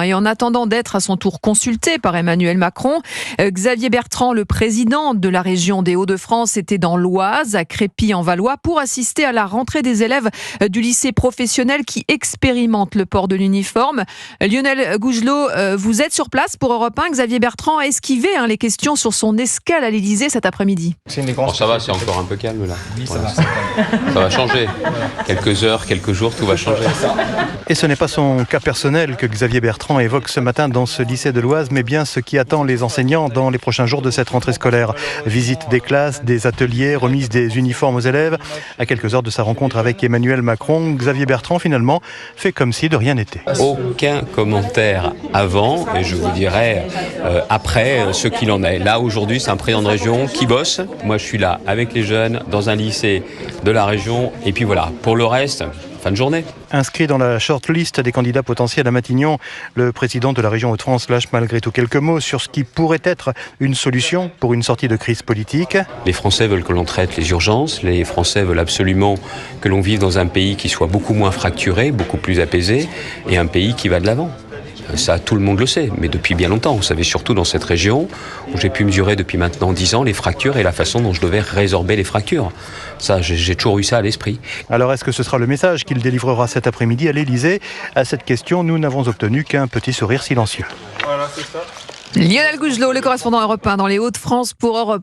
Et en attendant d'être à son tour consulté par Emmanuel Macron, Xavier Bertrand, le président de la région des Hauts-de-France, était dans l'Oise, à Crépy-en-Valois, pour assister à la rentrée des élèves du lycée professionnel qui expérimente le port de l'uniforme. Lionel Gougelot, vous êtes sur place pour Europe 1. Xavier Bertrand a esquivé les questions sur son escale à l'Élysée cet après-midi. Ça va, c'est encore un peu calme là. Ça va changer. Quelques heures, quelques jours, tout va changer. Et ce n'est pas son cas personnel que Xavier Bertrand évoque ce matin dans ce lycée de l'Oise, mais bien ce qui attend les enseignants dans les prochains jours de cette rentrée scolaire. Visite des classes, des ateliers, remise des uniformes aux élèves. À quelques heures de sa rencontre avec Emmanuel Macron, Xavier Bertrand finalement fait comme si de rien n'était. Aucun commentaire avant, et je vous dirai après ce qu'il en est. Là aujourd'hui, c'est un président de région qui bosse. Moi je suis là avec les jeunes dans un lycée de la région, et puis voilà, pour le reste, fin de journée. Inscrit dans la shortlist des candidats potentiels à Matignon, le président de la région Hauts-de-France lâche malgré tout quelques mots sur ce qui pourrait être une solution pour une sortie de crise politique. Les Français veulent que l'on traite les urgences, les Français veulent absolument que l'on vive dans un pays qui soit beaucoup moins fracturé, beaucoup plus apaisé, et un pays qui va de l'avant. Ça, tout le monde le sait, mais depuis bien longtemps. Vous savez, surtout dans cette région où j'ai pu mesurer depuis maintenant 10 ans les fractures et la façon dont je devais résorber les fractures. Ça, j'ai toujours eu ça à l'esprit. Alors, est-ce que ce sera le message qu'il délivrera cet après-midi à l'Élysée ? À cette question, nous n'avons obtenu qu'un petit sourire silencieux. Lionel Gougelot, le correspondant Europe 1 dans les Hauts-de-France pour Europe 1.